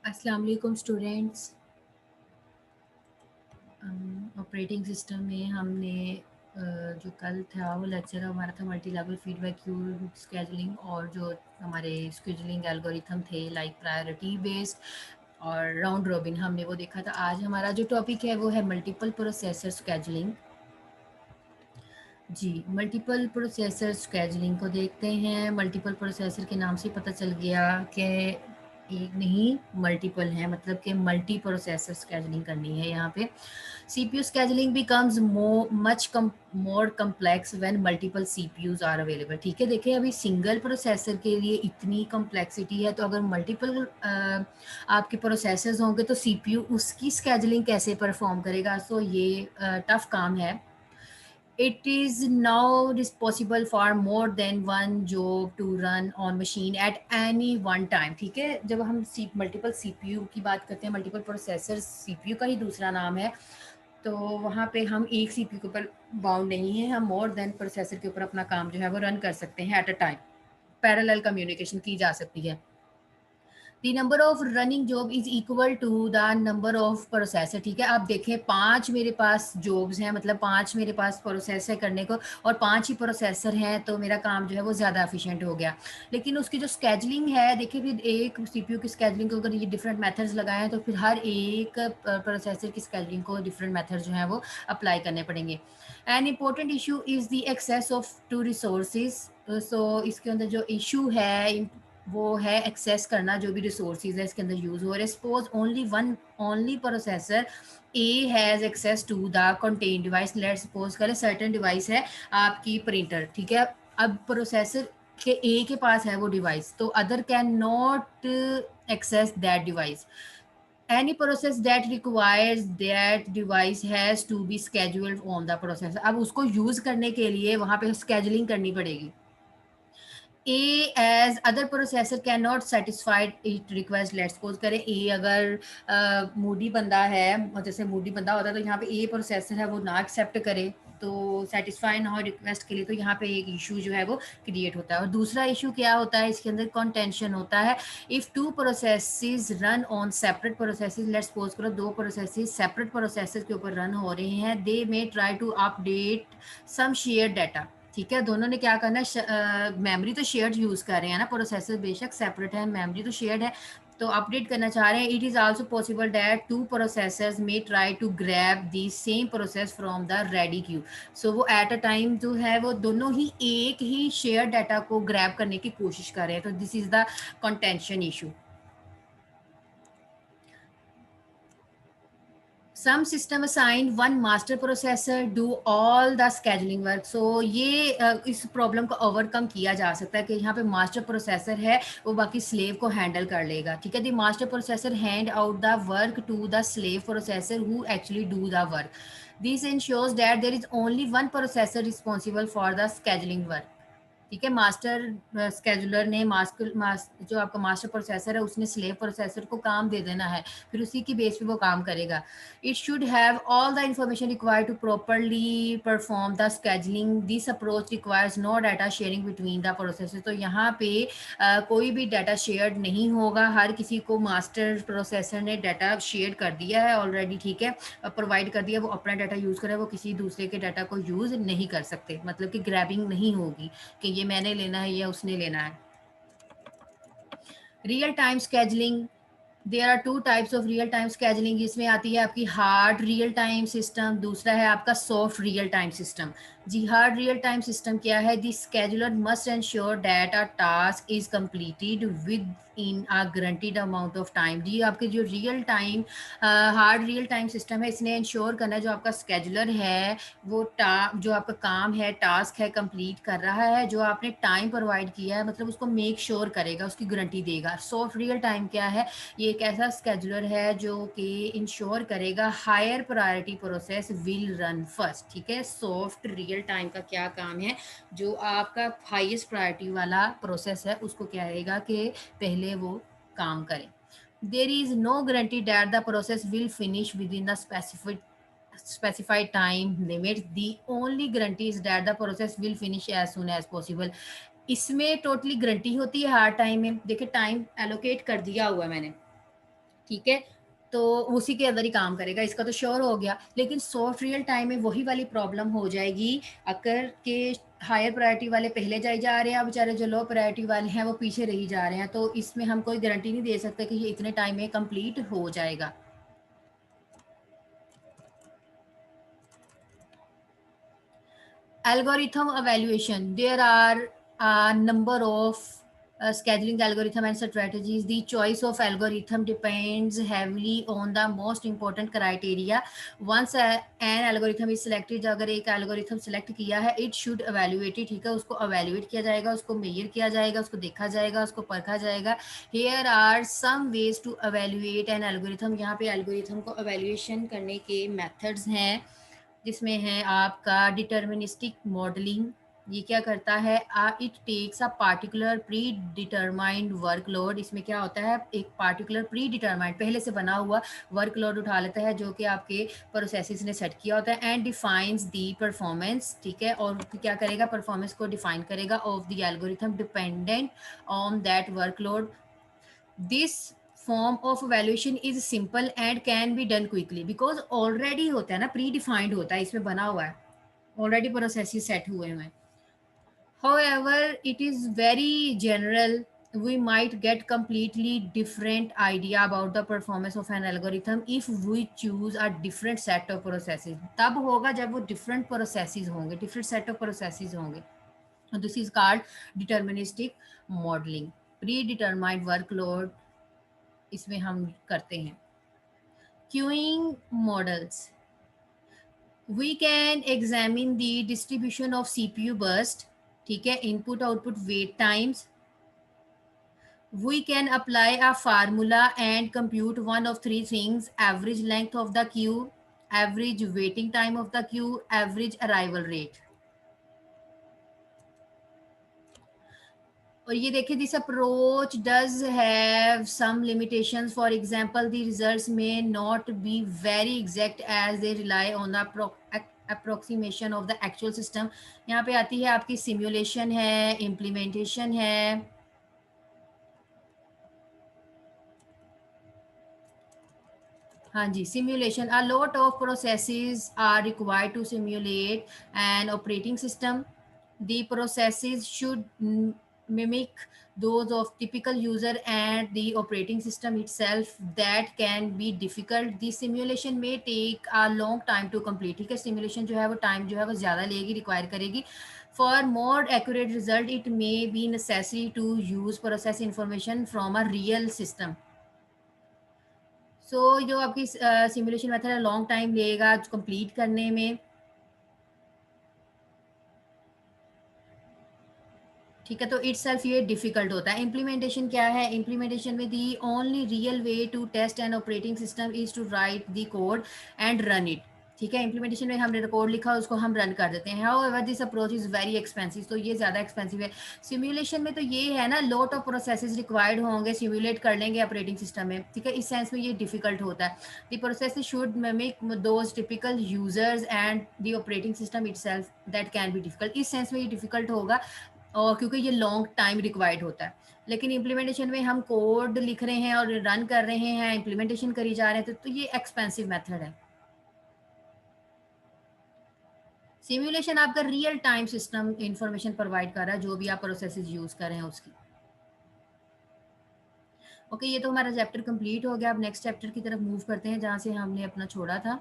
अस्सलाम वालेकुम students. Operating system में हमने जो कल था वो लेक्चर हमारा था multi level feedback queue scheduling, और जो हमारे स्केजुलिंग एल्गोरिथम थे लाइक प्रायोरिटी बेस्ड और राउंड रॉबिन, हमने वो देखा था। आज हमारा जो टॉपिक है वो है मल्टीपल प्रोसेसर स्केजुलिंग। जी, मल्टीपल प्रोसेसर स्केजुलिंग को देखते हैं। मल्टीपल प्रोसेसर के नाम से पता चल गया कि एक नहीं मल्टीपल है, मतलब कि मल्टी प्रोसेसर स्केजुलिंग करनी है यहाँ पे। CPU scheduling becomes more complex when multiple CPUs are available। ठीक है, देखिए अभी सिंगल प्रोसेसर के लिए इतनी कम्प्लेक्सिटी है, तो अगर मल्टीपल आपके प्रोसेसर्स होंगे तो CPU उसकी स्केजुलिंग कैसे परफॉर्म करेगा। सो ये टफ काम है। It is now possible for more than one job to run on machine at any one time। ठीक है, जब हम मल्टीपल CPU की बात करते हैं, मल्टीपल प्रोसेसर CPU का ही दूसरा नाम है, तो वहाँ पे हम एक CPU के ऊपर बाउंड नहीं है, हम मोर देन प्रोसेसर के ऊपर अपना काम जो है वो रन कर सकते हैं at a time. Parallel communication की जा सकती है। The number of running job is equal to the number of processor. ठीक है, आप देखें 5 मेरे पास जॉब्स हैं, मतलब 5 मेरे पास प्रोसेस है करने को, और 5 ही प्रोसेसर हैं, तो मेरा काम जो है वो ज़्यादा एफिशिएंट हो गया। लेकिन उसकी जो स्केजलिंग है, देखिए फिर एक सीपीयू की स्केजलिंग को अगर ये डिफरेंट मेथड्स लगाए हैं, तो फिर हर एक प्रोसेसर की स्केजलिंग को डिफरेंट मेथड जो है वो अप्लाई करने पड़ेंगे। An important issue is the access of to resources. So इसके अंदर जो इशू है वो है एक्सेस करना, जो भी रिसोर्सेज है इसके अंदर यूज हो रहे। Suppose only processor A has access to the content device. Let suppose करें सर्टेन डिवाइस है आपकी प्रिंटर, ठीक है। अब प्रोसेसर के ए के पास है वो डिवाइस, तो other can not access that device. Any process that requires that device has to be scheduled on the processor। अब उसको यूज करने के लिए वहां पे स्केजुलिंग करनी पड़ेगी। A as other processor can not satisfied it request. Let's suppose करें ए अगर मूडी बंदा है, और जैसे मूडी बंदा होता है, तो यहाँ पे ए प्रोसेसर है वो ना एक्सेप्ट करे, तो सेटिस्फाई ना हो रिक्वेस्ट के लिए, तो यहाँ पे एक इशू जो है वो क्रिएट होता है। और दूसरा इशू क्या होता है, इसके अंदर कॉन्टेंशन होता है। If two processes run on separate processes, let's suppose करो दो प्रोसेसेस सेपरेट प्रोसेसेस के ऊपर रन हो रहे हैं, they may try to update some share data. ठीक है, दोनों ने क्या करना है, मेमोरी तो शेयर्ड यूज कर रहे हैं ना, प्रोसेसर बेशक सेपरेट है, मेमोरी तो शेयर्ड है, तो अपडेट करना चाह रहे हैं। It is also possible that two processors में try to grab the same process from the ready queue. So वो एट अ टाइम जो है वो दोनों ही एक ही शेयर डाटा को ग्रैब करने की कोशिश कर रहे हैं, तो this is the contention issue. Some system assign one master processor do all the scheduling work। so ये इस प्रॉब्लम को ओवरकम किया जा सकता है कि यहाँ पे मास्टर प्रोसेसर है वो बाकी स्लेव को हैंडल कर लेगा। ठीक है, the master processor hand out the work to the slave processor who actually do the work. This ensures that there is only one processor responsible for the scheduling work. ठीक है, master scheduler ने जो आपका master processor है उसने slave processor को काम दे देना है, फिर उसी की बेस पे वो काम करेगा। It should have all the information required to properly perform the scheduling. This approach requires no data sharing between the processor. तो यहाँ पे कोई भी डाटा शेयर्ड नहीं होगा, हर किसी को मास्टर प्रोसेसर ने डाटा शेयर कर दिया है ऑलरेडी। ठीक है, प्रोवाइड कर दिया, वो अपना डाटा यूज़ करे, वो किसी दूसरे के डाटा को यूज़ नहीं कर सकते, मतलब कि ग्रैबिंग नहीं होगी कि ये मैंने लेना है या उसने लेना है। Real time scheduling, there are two types of real time scheduling. इसमें आती है आपकी हार्ड रियल टाइम सिस्टम, दूसरा है आपका सॉफ्ट रियल टाइम सिस्टम। जी, हार्ड रियल टाइम सिस्टम क्या है, the scheduler must ensure that a task is completed within a guaranteed amount of time. जी, आपके जो real time hard real time system है, इसने इंश्योर करना है जो आपका स्केजुलर है वो जो आपका काम है, टास्क है, कंप्लीट कर रहा है, जो आपने टाइम प्रोवाइड किया है, मतलब उसको मेक श्योर करेगा, उसकी गारंटी देगा। सॉफ्ट रियल टाइम क्या है, ये एक ऐसा स्केजुलर है जो कि इंश्योर करेगा higher priority process will run first. ठीक है, सॉफ्ट रियल टाइम का क्या काम है, जो आपका हाईएस्ट प्रायोरिटी वाला प्रोसेस है उसको क्या कहेगा कि पहले वो काम करे। There is no guarantee that the process will finish within the specified time limit। the only guarantee is that the process will finish as soon as possible। इसमें टोटली गारंटी होती है हार्ड टाइम में। देखिए time allocate कर दिया हुआ है मैंने, ठीक है, तो उसी के अंदर ही काम करेगा, इसका तो श्योर हो गया। लेकिन सॉफ्ट रियल टाइम में वही वाली प्रॉब्लम हो जाएगी अगर के हायर प्रायोरिटी वाले पहले जाए जा रहे हैं, बेचारे जो लो प्रायोरिटी वाले हैं वो पीछे रही जा रहे हैं, तो इसमें हम कोई गारंटी नहीं दे सकते कि ये इतने टाइम में कंप्लीट हो जाएगा। Algorithm evaluation. There are a number of scheduling algorithm and strategies. The choice of algorithm depends heavily on the most important criteria. Once an algorithm is selected, अगर एक algorithm select किया है, it should evaluate it, ठीक है, उसको evaluate किया जाएगा, उसको measure किया जाएगा, उसको देखा जाएगा, उसको परखा जाएगा. Here are some ways to evaluate an algorithm. यहाँ पे algorithm को evaluation करने के methods हैं, जिसमें है आपका डिटर्मिनिस्टिक मॉडलिंग। ये क्या करता है, it takes a particular predetermined workload. इसमें क्या होता है, एक पार्टिकुलर प्री डिटरमाइंड पहले से बना हुआ वर्कलोड उठा लेता है जो कि आपके प्रोसेसेस ने सेट किया होता है, एंड डिफाइंस दी परफॉर्मेंस, ठीक है, और क्या करेगा, परफॉर्मेंस को डिफाइन करेगा of the algorithm dependent on that workload. This form of valuation is simple and can be done quickly, because already होता है ना, प्री डिफाइंड होता है, इसमें बना हुआ है, ऑलरेडी प्रोसेस सेट हुए हुए हैं। However, it is very general. We might get completely different idea about the performance of an algorithm if we choose a different set of processes. तब होगा जब वो different processes होंगे, different set of processes होंगे. So this is called deterministic modeling. Predetermined workload इसमें हम करते हैं. Queuing models. We can examine the distribution of CPU burst, ठीक है, input output wait times. We can apply a formula and compute one of three things: average length of the queue, average waiting time of the queue, average arrival rate. और ये देखिए, this approach does have some limitations. For example, the results may not be very exact as they rely on the approximation of the actual system. यहाँ पे आती है आपकी simulation है, implementation है. हाँ जी, simulation. A lot of processes are required to simulate an operating system. The processes should mimic those of typical user and the operating system itself. That can be difficult. The simulation may take a long time to complete. ठीक है, simulation जो है वो time जो है वो ज़्यादा लेगी, require करेगी. For more accurate result, it may be necessary to use process information from a real system. जो आपकी सिमुलेशन मेथड है, लॉन्ग टाइम लेगा कंप्लीट करने में, ठीक है, तो इट्स सेल्फ ये डिफिकल्ट होता है. इम्प्लीमेंटेशन क्या है, इम्प्लीमेंटेशन में the only real way to test an operating system is to write the code and run it. ठीक है, इम्प्लीमेंटेशन में हमने कोड लिखा, उसको हम रन कर देते हैं. However this approach is very expensive, तो ये ज़्यादा एक्सपेंसिव है. सिम्युलेशन में तो ये है ना, लॉट ऑफ प्रोसेसेस रिक्वायर्ड होंगे, सिम्युलेट कर लेंगे ऑपरेटिंग सिस्टम में, ठीक है, इस सेंस में ये डिफिकल्ट होता है. The process should mimic those typical users and the operating system itself. That can be difficult, इस सेंस में ये डिफिकल्ट होगा, और क्योंकि ये लॉन्ग टाइम रिक्वायर्ड होता है. लेकिन इम्प्लीमेंटेशन में हम कोड लिख रहे हैं और रन कर रहे हैं, इम्प्लीमेंटेशन करी जा रहे हैं, तो ये एक्सपेंसिव मेथड है. सिम्युलेशन आपका real time system information provide कर रहा है, जो भी आप प्रोसेसेस यूज कर रहे हैं उसकी. ओके, ये तो हमारा चैप्टर कंप्लीट हो गया. अब नेक्स्ट चैप्टर की तरफ मूव करते हैं जहाँ से हमने अपना छोड़ा था.